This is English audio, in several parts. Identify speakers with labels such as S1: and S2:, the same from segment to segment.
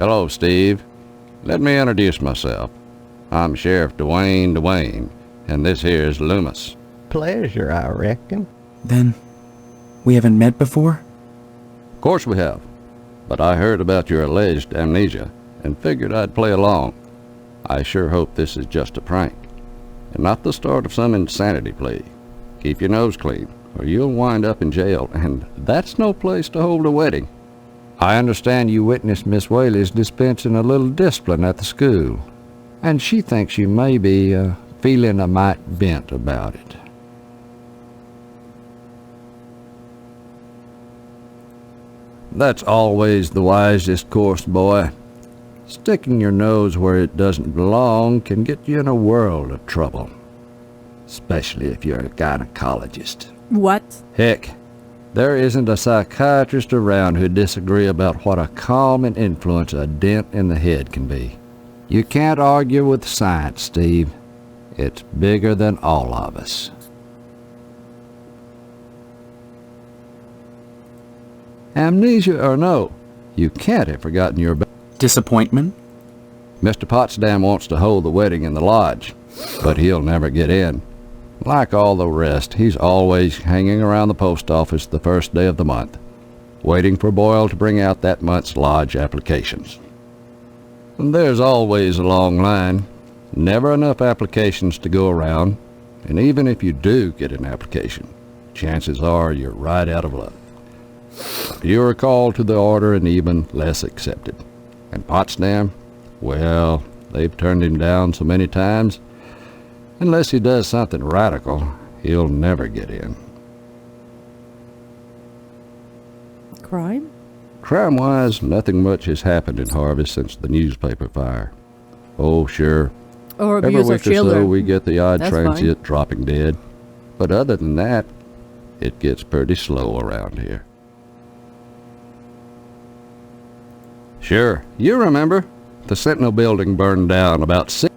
S1: Hello, Steve. Let me introduce myself. I'm Sheriff Dwayne, and this here's Loomis.
S2: Pleasure, I reckon.
S3: Then, we haven't met before?
S1: Of course we have, but I heard about your alleged amnesia and figured I'd play along. I sure hope this is just a prank, and not the start of some insanity plea. Keep your nose clean, or you'll wind up in jail, and that's no place to hold a wedding. I understand you witnessed Miss Whaley's dispensing a little discipline at the school, and she thinks you may be feeling a mite bent about it. That's always the wisest course, boy. Sticking your nose where it doesn't belong can get you in a world of trouble, especially if you're a gynecologist.
S4: What?
S1: Heck, there isn't a psychiatrist around who'd disagree about what a calming influence a dent in the head can be. You can't argue with science, Steve. It's bigger than all of us. Amnesia or no, you can't have forgotten your...
S3: Disappointment?
S1: Mr. Potsdam wants to hold the wedding in the lodge, but he'll never get in. Like all the rest, he's always hanging around the post office the first day of the month, waiting for Boyle to bring out that month's lodge applications. And there's always a long line, never enough applications to go around, and even if you do get an application, chances are you're right out of luck. You're called to the order and even less accepted. And Potsdam, well, they've turned him down so many times, unless he does something radical, he'll never get in.
S4: Crime?
S1: Crime-wise, nothing much has happened in Harvest since the newspaper fire. Oh, sure.
S4: Or
S1: Every
S4: abuse of
S1: week or so
S4: children.
S1: we get the odd
S4: That's
S1: transient
S4: fine.
S1: dropping dead. But other than that, it gets pretty slow around here. Sure, you remember. The Sentinel building burned down about 6...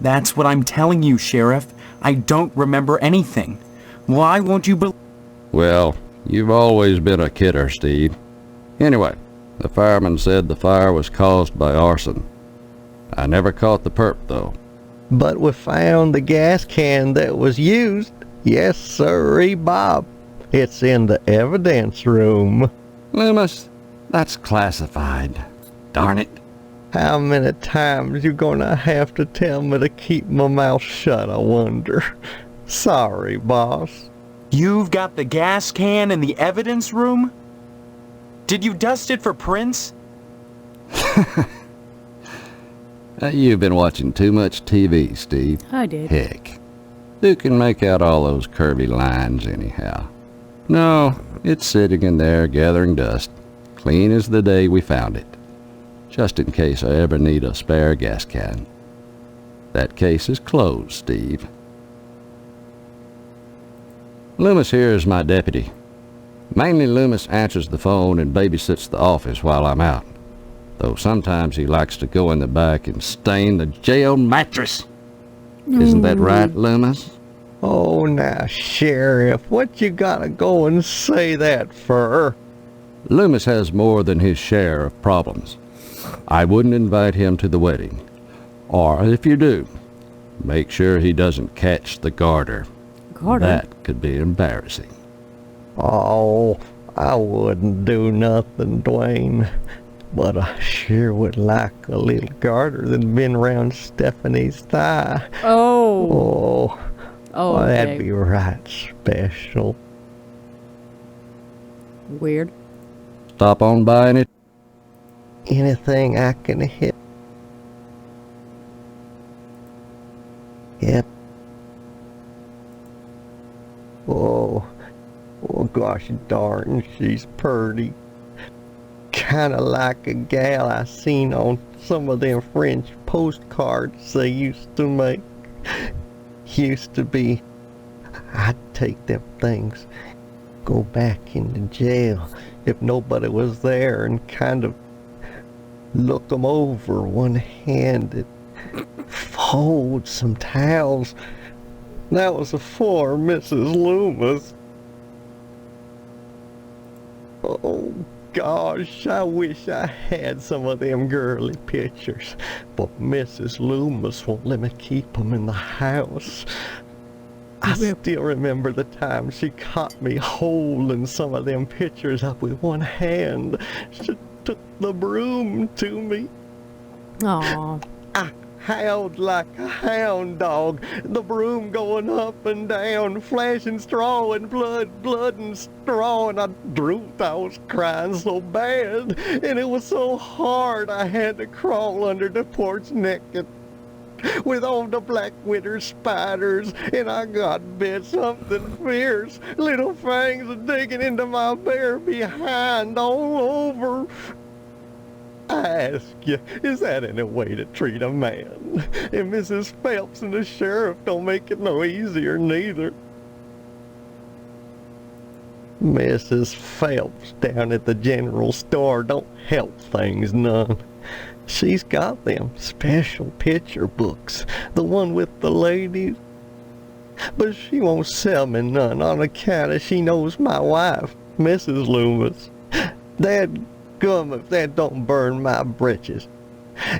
S3: That's what I'm telling you, Sheriff. I don't remember anything. Why won't you believe...
S1: Well, you've always been a kidder, Steve. Anyway, the fireman said the fire was caused by arson. I never caught the perp, though.
S2: But we found the gas can that was used. Yes, sirree, Bob. It's in the evidence room.
S1: Loomis, that's classified. Darn it.
S2: How many times you gonna have to tell me to keep my mouth shut, I wonder? Sorry, boss.
S3: You've got the gas can in the evidence room? Did you dust it for prints?
S1: You've been watching too much TV, Steve.
S4: I did.
S1: Heck, who can make out all those curvy lines anyhow? No, it's sitting in there gathering dust, clean as the day we found it. Just in case I ever need a spare gas can. That case is closed, Steve. Loomis here is my deputy. Mainly Loomis answers the phone and babysits the office while I'm out, though sometimes he likes to go in the back and stain the jail mattress. Isn't that right, Loomis?
S2: Oh, now, Sheriff, what you gotta go and say that for?
S1: Loomis has more than his share of problems. I wouldn't invite him to the wedding. Or if you do, make sure he doesn't catch the garter.
S4: Garter?
S1: That could be embarrassing.
S2: Oh, I wouldn't do nothing, Dwayne. But I sure would like a little garter that's been around Stephanie's thigh.
S4: Oh.
S2: Oh,
S4: Oh,
S2: well,
S4: okay.
S2: that'd be right special.
S4: Weird.
S1: Stop on by it.
S2: Anything I can hit. Yep. Oh, oh gosh darn, she's purty. Kinda like a gal I seen on some of them French postcards they used to make. Used to be, I'd take them things, go back into jail if nobody was there and kind of look them over one-handed, fold some towels. That was afore Mrs. Loomis. Oh, gosh, I wish I had some of them girly pictures, but Mrs. Loomis won't let me keep 'em in the house. I still remember the time she caught me holding some of them pictures up with one hand. She took the broom to me.
S4: Aw.
S2: I howled like a hound dog, the broom going up and down, flashing straw and blood and straw, and I drooped. I was crying so bad, and it was so hard I had to crawl under the porch naked with all the black winter spiders, and I got bit something fierce. Little fangs are digging into my bare behind all over. I ask you, is that any way to treat a man? And Mrs. Phelps and the sheriff don't make it no easier neither. Mrs. Phelps down at the general store don't help things none. She's got them special picture books, the one with the ladies. But she won't sell me none on account of she knows my wife, Mrs. Loomis. Dadgum if that don't burn my britches.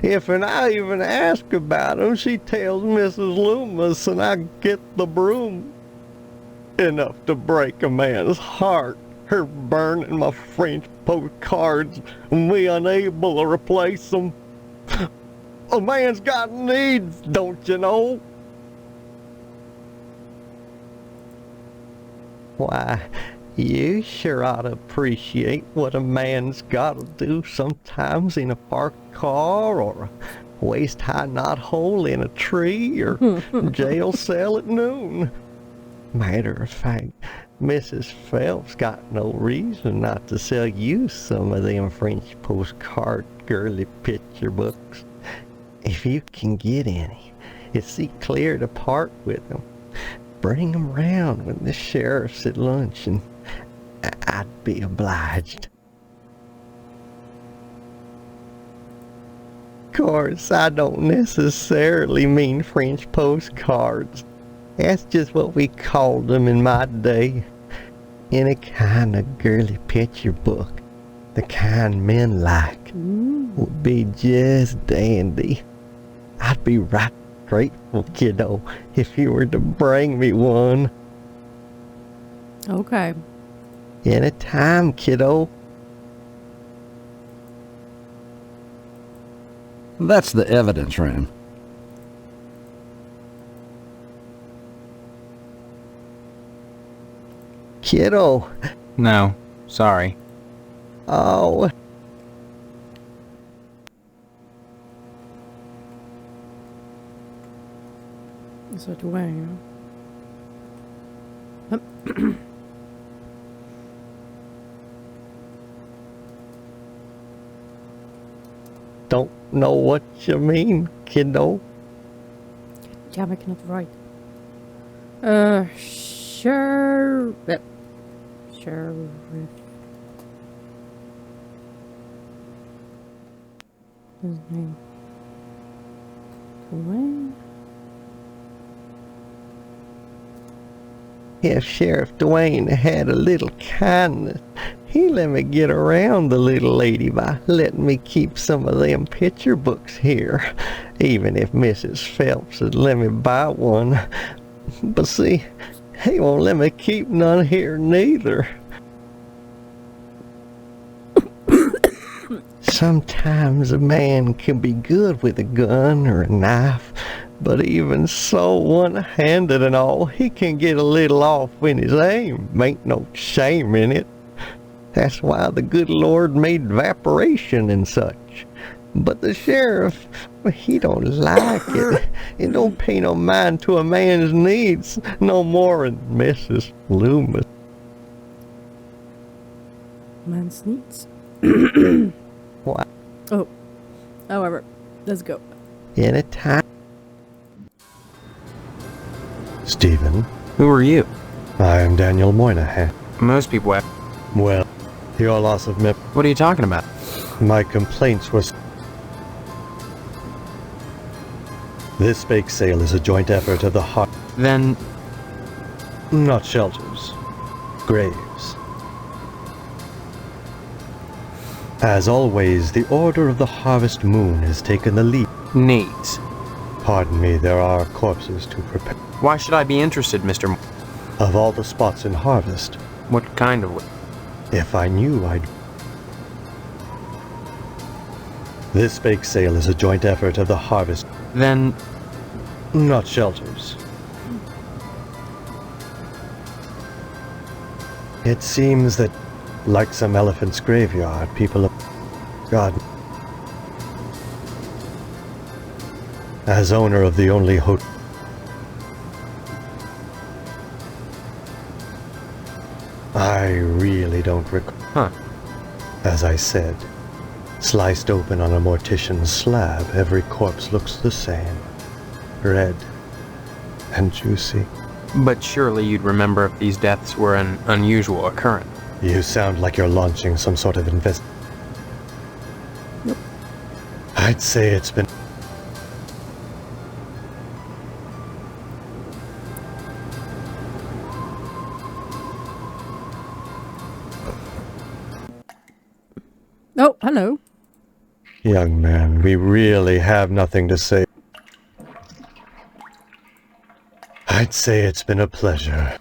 S2: If and I even ask about 'em, she tells Mrs. Loomis and I get the broom. Enough to break a man's heart. Her burning my French postcards and me unable to replace them. A man's got needs, don't you know? Why, you sure ought to appreciate what a man's got to do sometimes in a parked car or a waist-high knothole in a tree or jail cell at noon. Matter of fact, Mrs. Phelps got no reason not to sell you some of them French postcard girly picture books. If you can get any, it's see clear to part with them. Bring 'em round when the sheriff's at lunch, and I'd be obliged. Of course, I don't necessarily mean French postcards. That's just what we called them in my day. Any kind of girly picture book, the kind men like, would be just dandy. I'd be right grateful, kiddo, if you were to bring me one.
S4: Okay.
S2: Anytime, kiddo.
S1: That's the evidence room.
S2: Kiddo.
S3: No, sorry.
S2: Oh.
S4: Så Dwayne.
S2: Don't know what you mean, kiddo.
S4: Damn, I cannot write. Sheriff. His name. Dwayne.
S2: If Sheriff Dwayne had a little kindness, he let me get around the little lady by letting me keep some of them picture books here, even if Mrs. Phelps would let me buy one. But see, he won't let me keep none here neither. Sometimes a man can be good with a gun or a knife, but even so, one-handed and all, he can get a little off in his aim. Ain't no shame in it. That's why the good Lord made evaporation and such. But the sheriff, he don't like it. He don't pay no mind to a man's needs no more than Mrs. Loomis.
S4: Man's needs.
S2: Why?
S4: Oh. However, let's go.
S2: Anytime. Stephen,
S3: Who are you?
S2: I am Daniel Moynihan.
S3: Most people have.
S2: Well, your loss of memory.
S3: What are you talking about?
S2: My complaints were... This bake sale is a joint effort of the heart.
S3: Then,
S2: Not shelters. Graves. As always, the Order of the Harvest Moon has taken the lead.
S3: Needs.
S2: Pardon me, there are corpses to prepare.
S3: Why should I be interested, Mr.
S2: Of all the spots in Harvest,
S3: What kind of...
S2: if I knew, I'd... This bake sale is a joint effort of the Harvest,
S3: Then...
S2: not shelters. It seems that, like some elephant's graveyard, people have... God... As owner of the only hotel... I really don't recall.
S3: Huh.
S2: As I said, sliced open on a mortician's slab, every corpse looks the same. Red and juicy.
S3: But surely you'd remember if these deaths were an unusual occurrence.
S2: You sound like you're launching some sort of invest...
S4: Nope.
S2: I'd say it's been...
S4: Oh, hello.
S2: Young man, we really have nothing to say. I'd say it's been a pleasure.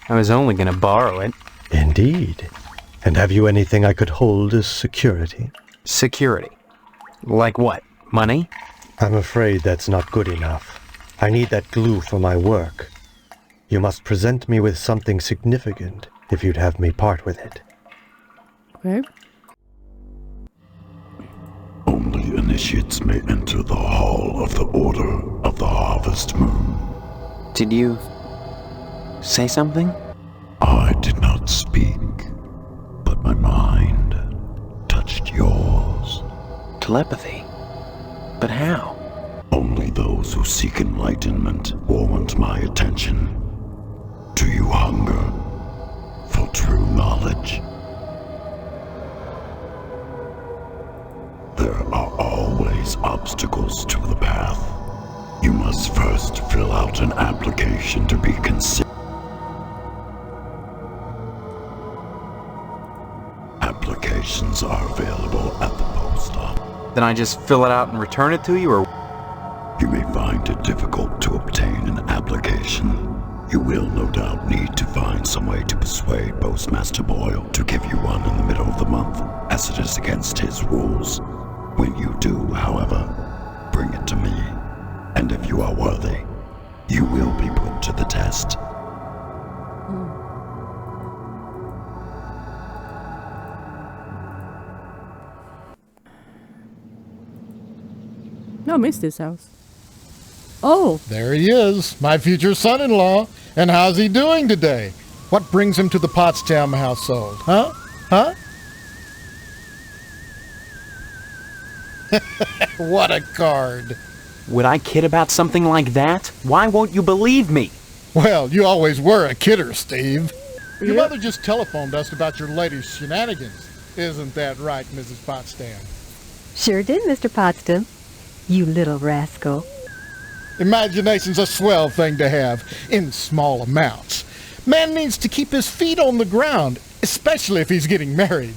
S3: I was only gonna borrow it.
S2: Indeed. And have you anything I could hold as security?
S3: Security. Like what? Money?
S2: I'm afraid that's not good enough. I need that glue for my work. You must present me with something significant if you'd have me part with it.
S4: Okay.
S5: Only initiates may enter the Hall of the Order of the Harvest Moon.
S3: Did you... say something?
S5: I did not speak, but my mind touched yours.
S3: Telepathy. But how?
S5: Only those who seek enlightenment warrant my attention. Do you hunger for true knowledge? There are always obstacles to the path. You must first fill out an application to be considered. Applications are available at the post office.
S3: Then I just fill it out and return it to you, or...
S5: You may find it difficult to obtain an application. You will no doubt need to find some way to persuade Postmaster Boyle to give you one in the middle of the month, as it is against his rules. When you do, however, bring it to me, and if you are worthy, you will be put to the test.
S4: No, I missed this house. Oh,
S6: There he is, my future son-in-law. And how's he doing today? What brings him to the Potsdam household, huh? Huh? What a card.
S3: Would I kid about something like that? Why won't you believe me?
S6: Well, you always were a kidder, Steve. Your mother just telephoned us about your latest shenanigans. Isn't that right, Mrs. Potsdam?
S7: Sure did, Mr. Potsdam. You little rascal.
S6: Imagination's a swell thing to have, in small amounts. Man needs to keep his feet on the ground, especially if he's getting married.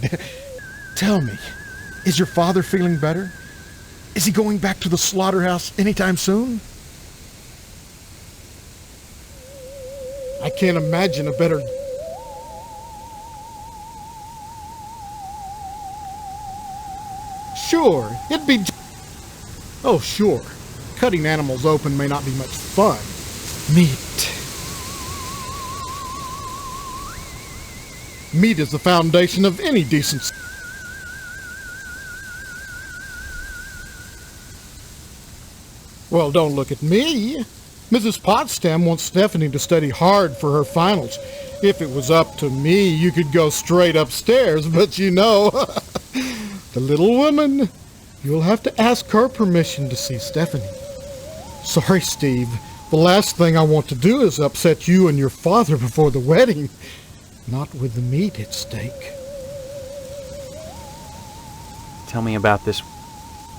S6: Tell me, is your father feeling better? Is he going back to the slaughterhouse anytime soon? I can't imagine a better... Sure, it'd be... Oh, sure. Cutting animals open may not be much fun. Meat. Meat is the foundation of any decency. Well, don't look at me. Mrs. Potsdam wants Stephanie to study hard for her finals. If it was up to me, you could go straight upstairs, but you know, the little woman, you'll have to ask her permission to see Stephanie. Sorry, Steve. The last thing I want to do is upset you and your father before the wedding. Not with the meat at stake.
S3: Tell me about this.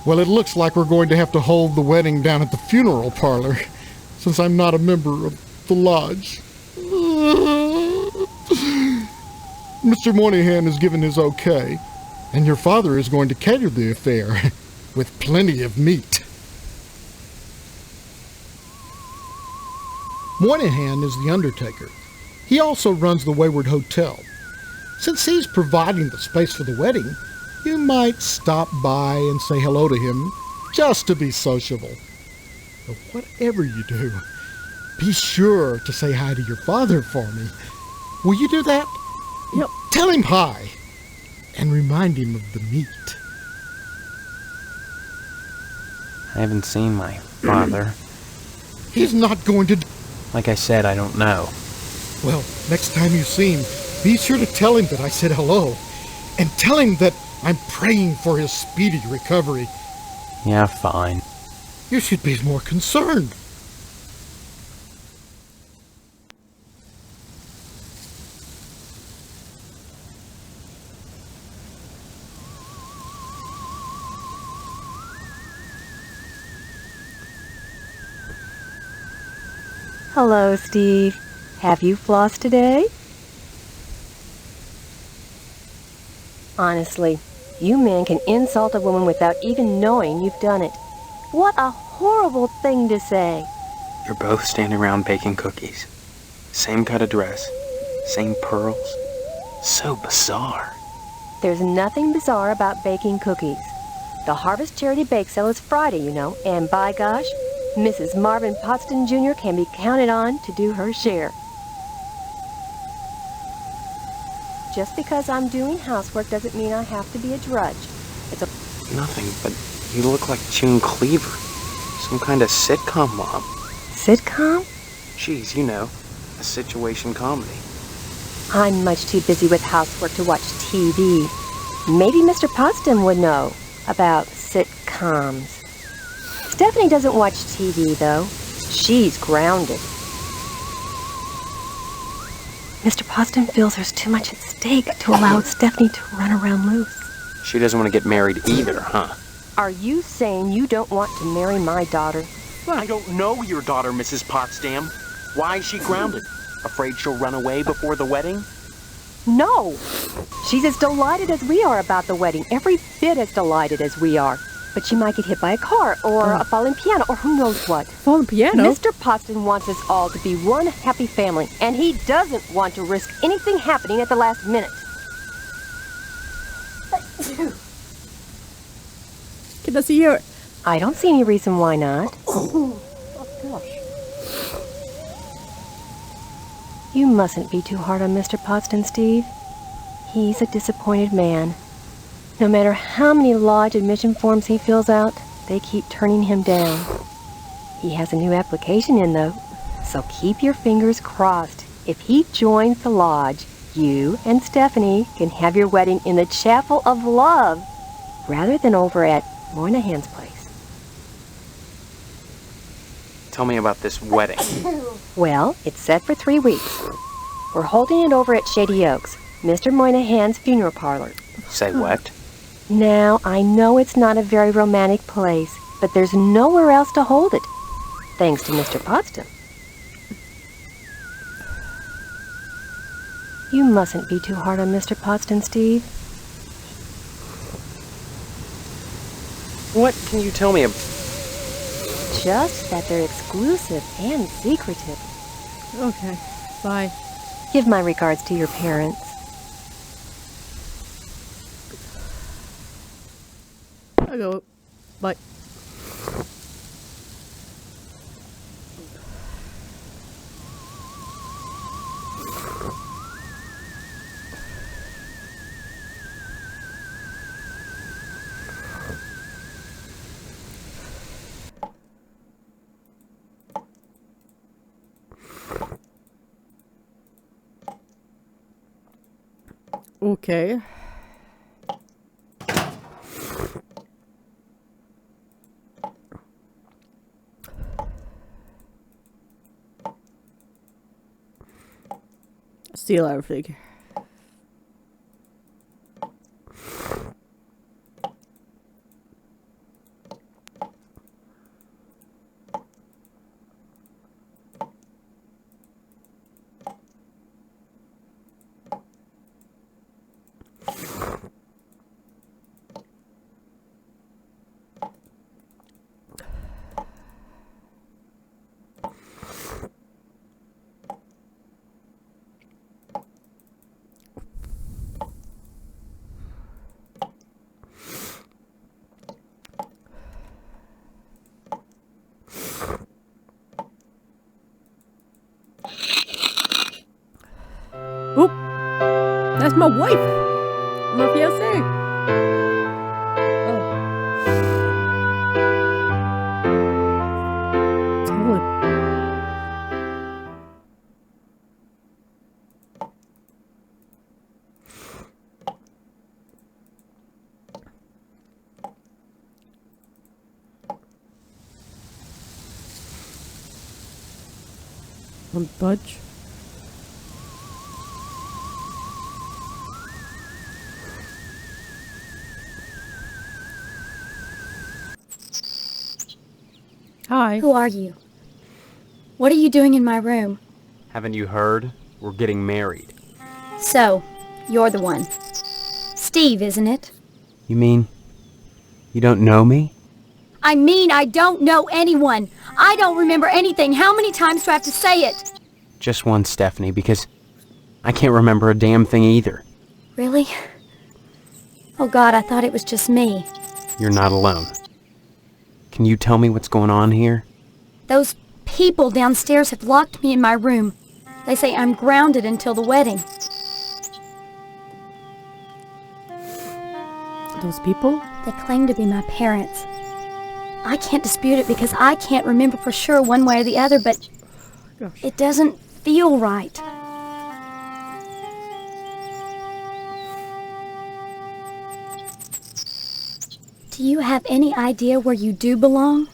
S6: Well, it looks like we're going to have to hold the wedding down at the funeral parlor, since I'm not a member of the lodge. Mr. Moynihan has given his okay, and your father is going to cater the affair with plenty of meat. Moynihan is the undertaker. He also runs the Wayward Hotel. Since he's providing the space for the wedding, you might stop by and say hello to him just to be sociable. But whatever you do, be sure to say hi to your father for me. Will you do that?
S4: Yep.
S6: Tell him hi and remind him of the meat.
S3: I haven't seen my father.
S6: He's not going to...
S3: Like I said, I don't know.
S6: Well, next time you see him, be sure to tell him that I said hello. And tell him that I'm praying for his speedy recovery.
S3: Yeah, fine.
S6: You should be more concerned.
S7: Hello, Steve. Have you flossed today? Honestly, you men can insult a woman without even knowing you've done it. What a horrible thing to say.
S3: You're both standing around baking cookies. Same cut of dress. Same pearls. So bizarre.
S7: There's nothing bizarre about baking cookies. The Harvest Charity Bake Sale is Friday, you know, and by gosh, Mrs. Marvin Potsdam Jr. can be counted on to do her share. Just because I'm doing housework doesn't mean I have to be a drudge. It's a...
S3: Nothing, but you look like June Cleaver. Some kind of sitcom mom.
S7: Sitcom?
S3: Geez, you know, a situation comedy.
S7: I'm much too busy with housework to watch TV. Maybe Mr. Potsdam would know about sitcoms. Stephanie doesn't watch TV, though. She's grounded. Mr. Potsdam feels there's too much at stake to allow Stephanie to run around loose.
S3: She doesn't want to get married either, huh?
S7: Are you saying you don't want to marry my daughter?
S3: I don't know your daughter, Mrs. Potsdam. Why is she grounded? Afraid she'll run away before the wedding?
S7: No! She's as delighted as we are about the wedding, every bit as delighted as we are. But she might get hit by a car, or a falling piano, or who knows what.
S4: Fallen piano?
S7: Mr. Potsdam wants us all to be one happy family, and he doesn't want to risk anything happening at the last minute.
S4: Can I see your...
S7: I don't see any reason why not. You mustn't be too hard on Mr. Potsdam, Steve. He's a disappointed man. No matter how many lodge admission forms he fills out, they keep turning him down. He has a new application in, though, so keep your fingers crossed. If he joins the lodge, you and Stephanie can have your wedding in the Chapel of Love, rather than over at Moynihan's place.
S3: Tell me about this wedding.
S7: Well, it's set for 3 weeks. We're holding it over at Shady Oaks, Mr. Moynihan's funeral parlor.
S3: Say what?
S7: Now, I know it's not a very romantic place, but there's nowhere else to hold it, thanks to Mr. Potsdam. You mustn't be too hard on Mr. Potsdam, Steve.
S3: What can you tell me about?
S7: Just that they're exclusive and secretive.
S4: Okay, bye.
S7: Give my regards to your parents.
S4: I'll go. Bye. Okay. Steal everything. That's my wife. My fiancée. Oh. Totally. Don't budge. Hi.
S8: Who are you? What are you doing in my room?
S3: Haven't you heard? We're getting married.
S8: So, you're the one. Steve, isn't it?
S3: You mean you don't know me?
S8: I mean, I don't know anyone. I don't remember anything. How many times do I have to say it?
S3: Just one, Stephanie, because I can't remember a damn thing either.
S8: Really? Oh God, I thought it was just me.
S3: You're not alone. Can you tell me what's going on here?
S8: Those people downstairs have locked me in my room. They say I'm grounded until the wedding.
S4: Those people?
S8: They claim to be my parents. I can't dispute it because I can't remember for sure one way or the other, but
S4: Gosh.
S8: it doesn't feel right. Do you have any idea where you do belong?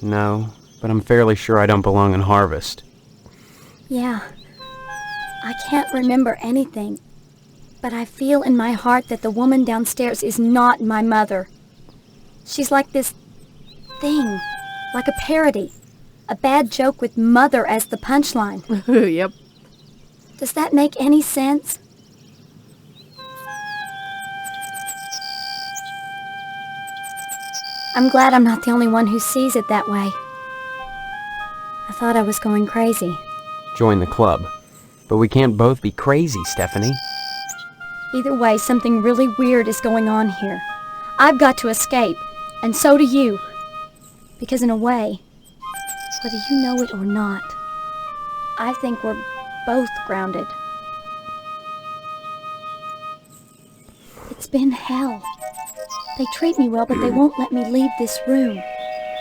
S3: No, but I'm fairly sure I don't belong in Harvest.
S8: Yeah. I can't remember anything, but I feel in my heart that the woman downstairs is not my mother. She's like this thing, like a parody, a bad joke with mother as the punchline.
S4: Yep.
S8: Does that make any sense? I'm glad I'm not the only one who sees it that way. I thought I was going crazy.
S3: Join the club. But we can't both be crazy, Stephanie.
S8: Either way, something really weird is going on here. I've got to escape, and so do you. Because in a way, whether you know it or not, I think we're both grounded. It's been hell. They treat me well, but they won't let me leave this room.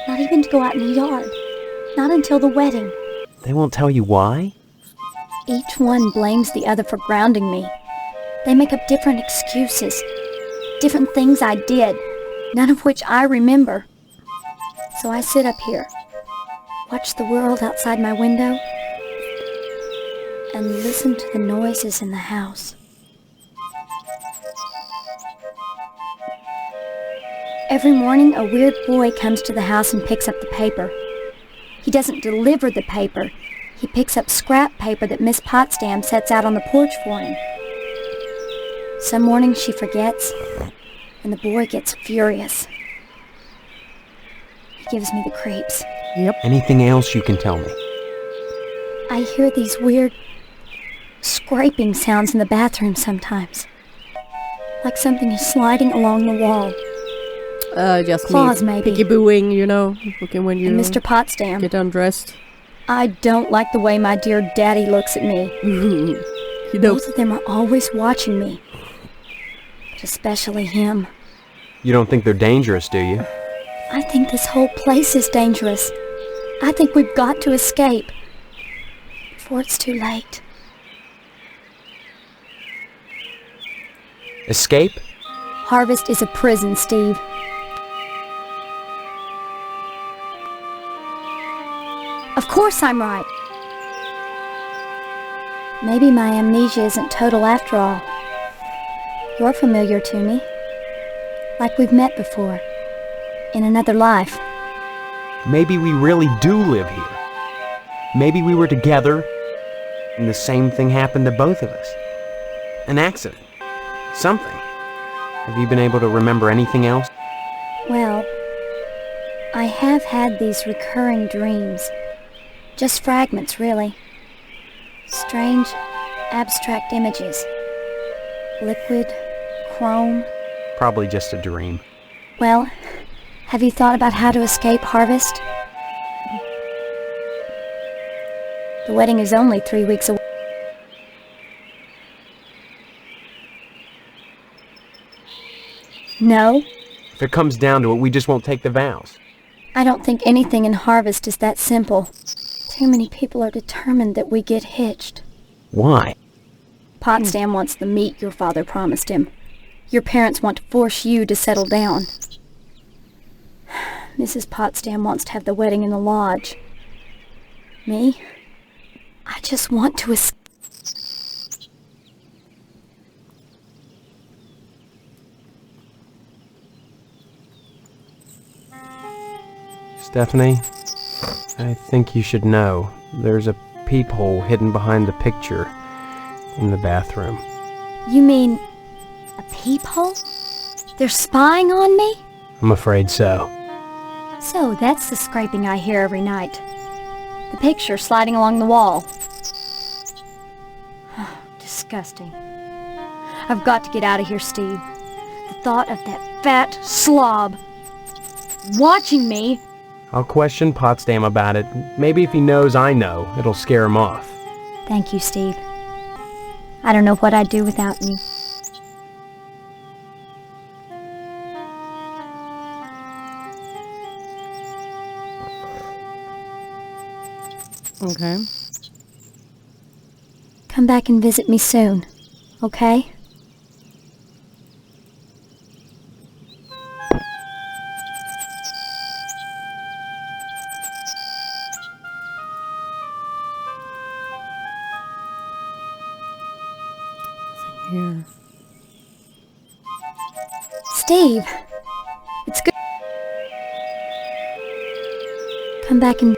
S8: Not even to go out in the yard. Not until the wedding.
S3: They won't tell you why?
S8: Each one blames the other for grounding me. They make up different excuses. Different things I did, none of which I remember. So I sit up here, watch the world outside my window, and listen to the noises in the house. Every morning, a weird boy comes to the house and picks up the paper. He doesn't deliver the paper. He picks up scrap paper that Miss Potsdam sets out on the porch for him. Some mornings she forgets, and the boy gets furious. He gives me the creeps.
S4: Yep.
S3: Anything else you can tell me?
S8: I hear these weird scraping sounds in the bathroom sometimes. Like something is sliding along the wall.
S4: Just
S8: Claws,
S4: me
S8: maybe.
S4: piggy-booing, you know, looking when you
S8: And Mr. Potsdam.
S4: get undressed.
S8: I don't like the way my dear daddy looks at me.
S4: You know,
S8: Both of them are always watching me. But especially him.
S3: You don't think they're dangerous, do you?
S8: I think this whole place is dangerous. I think we've got to escape. Before it's too late.
S3: Escape?
S8: Harvest is a prison, Steve. Of course I'm right. Maybe my amnesia isn't total after all. You're familiar to me. Like we've met before. In another life.
S3: Maybe we really do live here. Maybe we were together, and the same thing happened to both of us. An accident. Something. Have you been able to remember anything else?
S8: Well, I have had these recurring dreams. Just fragments, really. Strange, abstract images. Liquid, chrome.
S3: Probably just a dream.
S8: Well, have you thought about how to escape Harvest? The wedding is only 3 weeks away. No,
S3: If it comes down to it, we just won't take the vows.
S8: I don't think anything in Harvest is that simple. Too many people are determined that we get hitched.
S3: Why?
S8: Potsdam wants the meat your father promised him. Your parents want to force you to settle down. Mrs. Potsdam wants to have the wedding in the lodge. Me? I just want to escape.
S3: Stephanie, I think you should know. There's a peephole hidden behind the picture in the bathroom.
S8: You mean a peephole? They're spying on me?
S3: I'm afraid so.
S8: So that's the scraping I hear every night. The picture sliding along the wall. Disgusting. I've got to get out of here, Steve. The thought of that fat slob watching me.
S3: I'll question Potsdam about it. Maybe if he knows I know, it'll scare him off.
S8: Thank you, Steve. I don't know what I'd do without you.
S4: Okay.
S8: Come back and visit me soon, okay?
S4: Here.
S8: Steve, it's good. Come back and...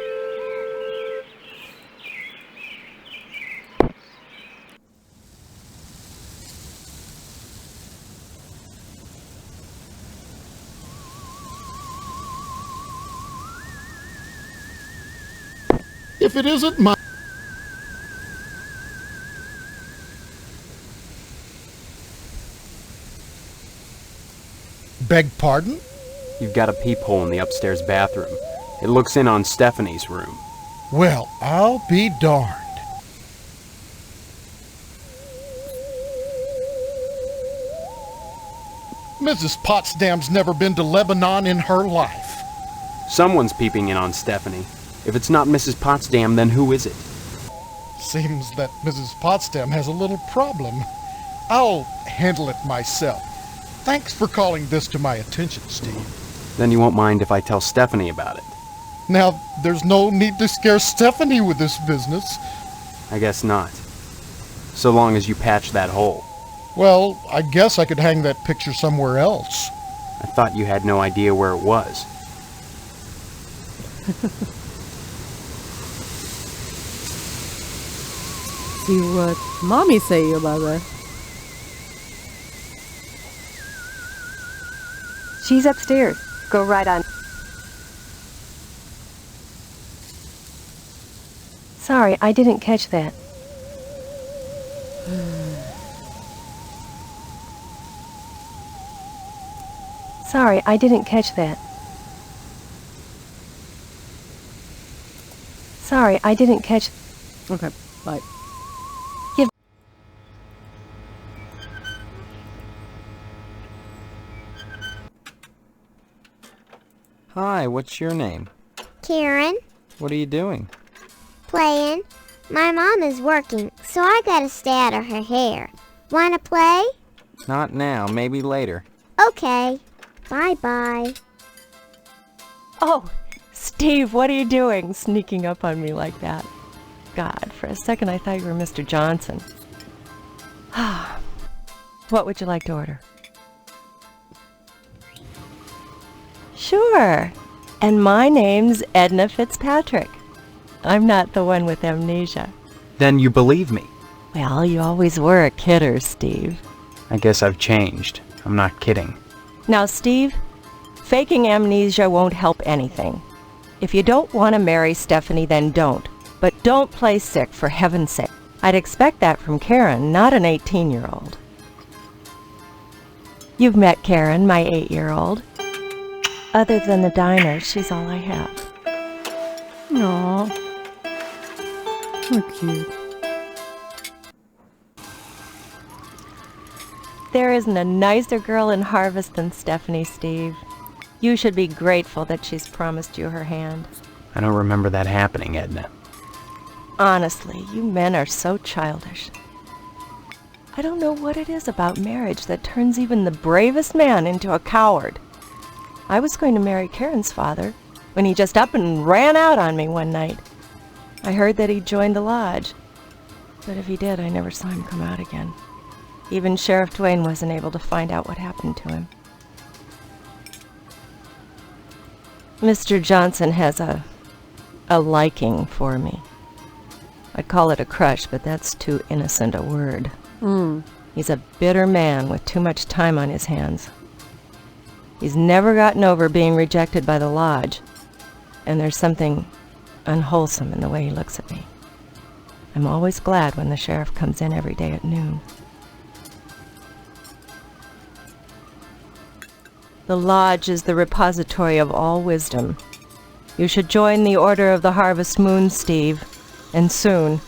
S6: If it isn't my... Beg pardon?
S3: You've got a peephole in the upstairs bathroom. It looks in on Stephanie's room.
S6: Well, I'll be darned. Mrs. Potsdam's never been to Lebanon in her life.
S3: Someone's peeping in on Stephanie. If it's not Mrs. Potsdam, then who is it?
S6: Seems that Mrs. Potsdam has a little problem. I'll handle it myself. Thanks for calling this to my attention, Steve.
S3: Then you won't mind if I tell Stephanie about it.
S6: Now, there's no need to scare Stephanie with this business.
S3: I guess not. So long as you patch that hole.
S6: Well, I guess I could hang that picture somewhere else.
S3: I thought you had no idea where it was.
S4: See what mommy say about that.
S7: She's upstairs. Go right on. Sorry, I didn't catch that. Sorry, I didn't catch that. Sorry, I didn't catch...
S4: Okay, bye.
S9: Hi, what's your name?
S10: Karen,
S9: What are you doing?
S10: playing. My mom is working, so I gotta stay out of her hair. Wanna play?
S9: Not now, maybe later.
S10: Okay. Bye-bye.
S7: Oh, Steve, what are you doing sneaking up on me like that? God, for a second I thought you were Mr. Johnson. What would you like to order? Sure. And my name's Edna Fitzpatrick. I'm not the one with amnesia.
S3: Then you believe me.
S7: Well, you always were a kidder, Steve.
S3: I guess I've changed. I'm not kidding.
S7: Now, Steve, faking amnesia won't help anything. If you don't want to marry Stephanie, then don't. But don't play sick, for heaven's sake. I'd expect that from Karen, not an 18-year-old. You've met Karen, my 8-year-old. Other than the diner, she's all I have.
S4: Aww. How cute.
S7: There isn't a nicer girl in Harvest than Stephanie, Steve. You should be grateful that she's promised you her hand.
S3: I don't remember that happening, Edna.
S7: Honestly, you men are so childish. I don't know what it is about marriage that turns even the bravest man into a coward. I was going to marry Karen's father when he just up and ran out on me one night. I heard that he joined the lodge, but if he did, I never saw him come out again. Even Sheriff Dwayne wasn't able to find out what happened to him. Mr. Johnson has a liking for me. I'd call it a crush, but that's too innocent a word. He's a bitter man with too much time on his hands. He's never gotten over being rejected by the lodge, and there's something unwholesome in the way he looks at me. I'm always glad when the sheriff comes in every day at noon. The lodge is the repository of all wisdom. You should join the Order of the Harvest Moon, Steve, and soon.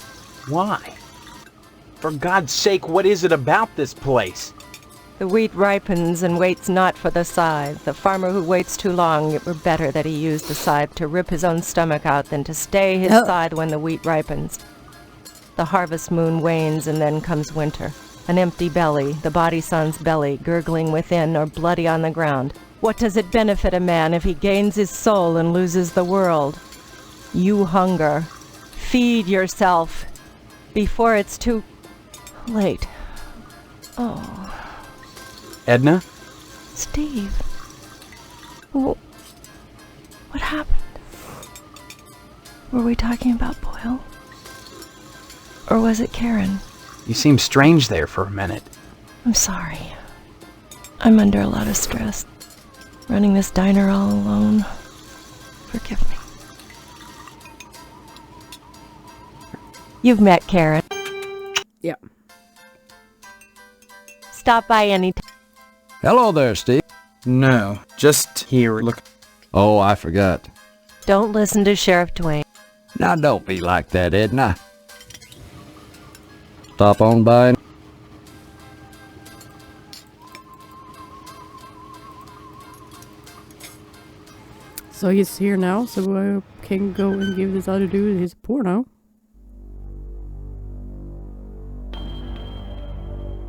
S3: Why? For God's sake, what is it about this place?
S7: The wheat ripens and waits not for the scythe. The farmer who waits too long, it were better that he used the scythe to rip his own stomach out than to stay his scythe when the wheat ripens. The harvest moon wanes and then comes winter. An empty belly, the body sans belly, gurgling within or bloody on the ground. What does it benefit a man if he gains his soul and loses the world? You hunger. Feed yourself before it's too late. Oh.
S3: Edna?
S7: Steve. What happened? Were we talking about Boyle? Or was it Karen?
S3: You seemed strange there for a minute.
S7: I'm sorry. I'm under a lot of stress. Running this diner all alone. Forgive me. You've met Karen.
S4: Yeah.
S7: Stop by any time.
S1: Hello there, Steve.
S3: No, just here. Look.
S1: Oh, I forgot.
S7: Don't listen to Sheriff Dwayne.
S1: Now don't be like that, Edna. Stop on by.
S4: So he's here now, so I can go and give this other dude his porno.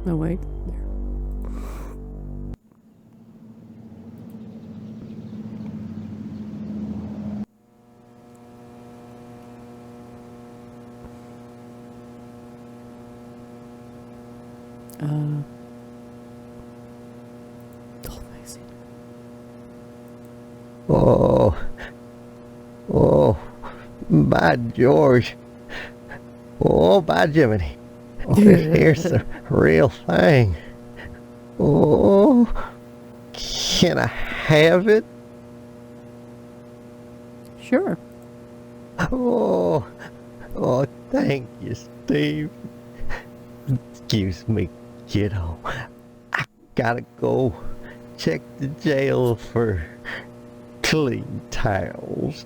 S4: No, wait. There.
S2: By George. Oh, by Jiminy. Oh, here's the real thing. Oh, can I have it?
S4: Sure.
S2: Oh, thank you, Steve. Excuse me, kiddo. I gotta go check the jail for clean towels.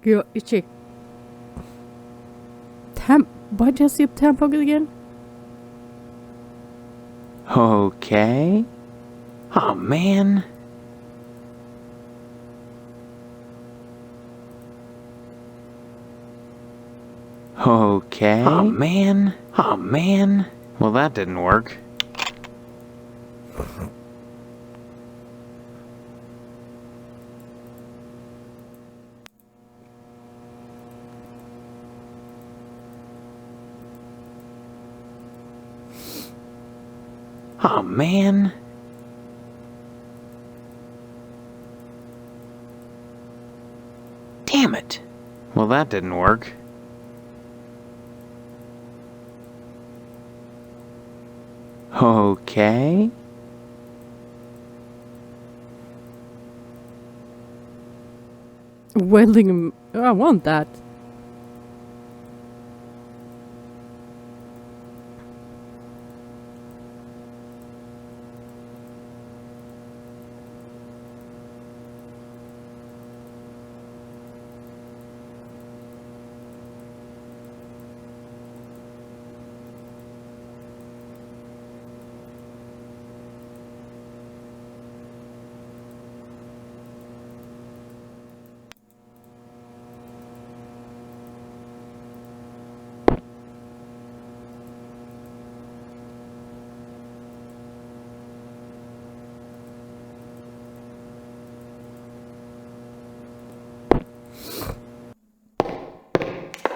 S4: Gud, itchy. Why'd you see tampon again?
S3: Okay. Oh, man. Okay. Oh, man. Oh, man. Well, that didn't work. Oh, man. Damn it. Well, that didn't work. Okay.
S4: Welding him. Oh, I want that.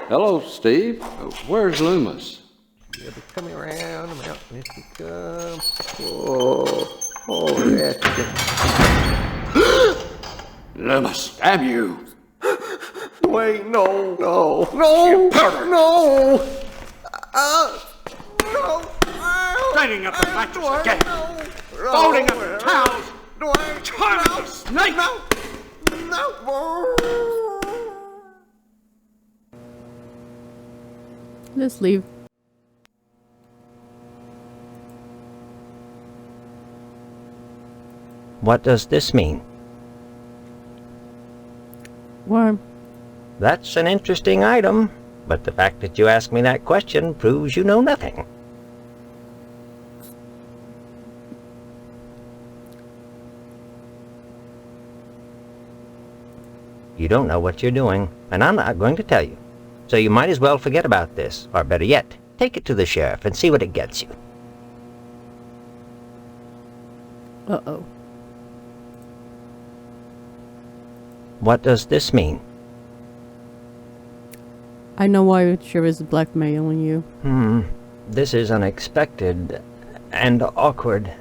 S1: Hello, Steve. Where's Loomis?
S2: He'll be coming around the mountain if he comes. Oh, that's
S1: Loomis, damn you!
S2: Wait, no, no, no, no! No!
S1: Lighting up the mattress again! Folding up the towels! Charlie, snake!
S2: No!
S4: Let's leave.
S11: What does this mean?
S4: Worm.
S11: That's an interesting item, but the fact that you asked me that question proves you know nothing. You don't know what you're doing, and I'm not going to tell you. So you might as well forget about this, or better yet, take it to the sheriff and see what it gets you.
S4: Uh-oh.
S11: What does this mean?
S4: I know why it sure is blackmailing you.
S11: This is unexpected and awkward.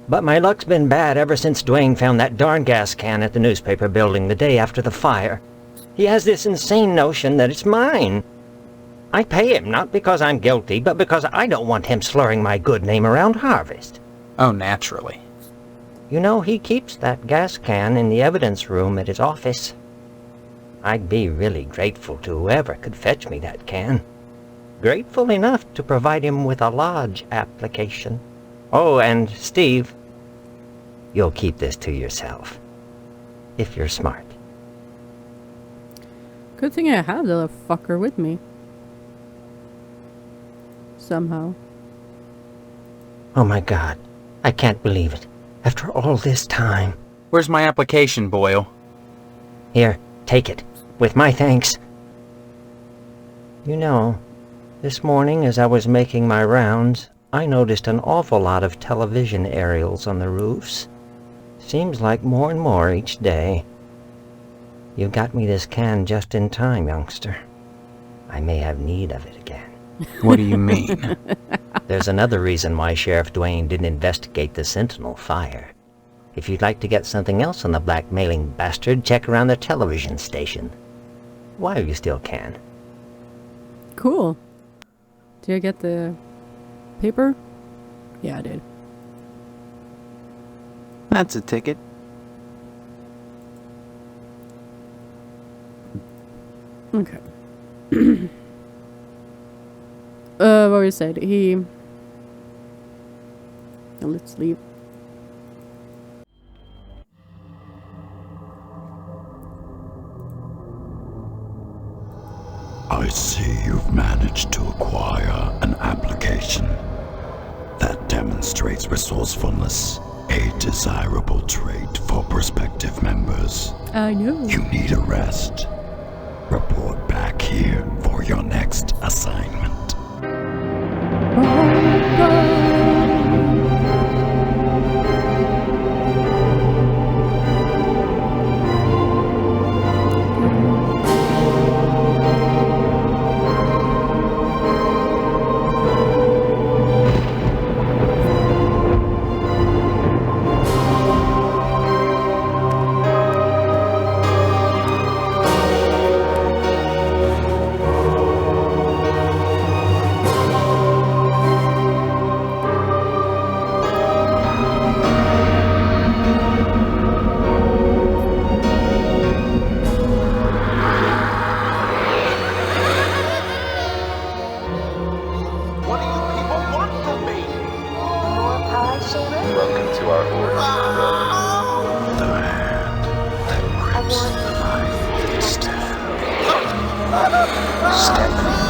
S11: But my luck's been bad ever since Dwayne found that darn gas can at the newspaper building the day after the fire. He has this insane notion that it's mine. I pay him not because I'm guilty, but because I don't want him slurring my good name around Harvest.
S3: Oh, naturally.
S11: You know, he keeps that gas can in the evidence room at his office. I'd be really grateful to whoever could fetch me that can. Grateful enough to provide him with a lodge application. Oh, and Steve, you'll keep this to yourself. If you're smart.
S4: Good thing I have the fucker with me. Somehow.
S11: Oh my God, I can't believe it. After all this time.
S3: Where's my application, Boyle?
S11: Here, take it. With my thanks. You know, this morning as I was making my rounds, I noticed an awful lot of television aerials on the roofs. Seems like more and more each day. You got me this can just in time, youngster. I may have need of it again.
S3: What do you mean?
S11: There's another reason why Sheriff Dwayne didn't investigate the Sentinel fire. If you'd like to get something else on the blackmailing bastard, check around the television station. While you still can.
S4: Cool. Did I get the paper? Yeah, I did.
S3: That's a ticket.
S4: Okay. What we said, he... Let's leave.
S5: I see you've managed to acquire an application. That demonstrates resourcefulness, a desirable trait for prospective members.
S4: I know.
S5: You need a rest. Report back here for your next assignment. The hand that grips the knife with its stab. Stephanie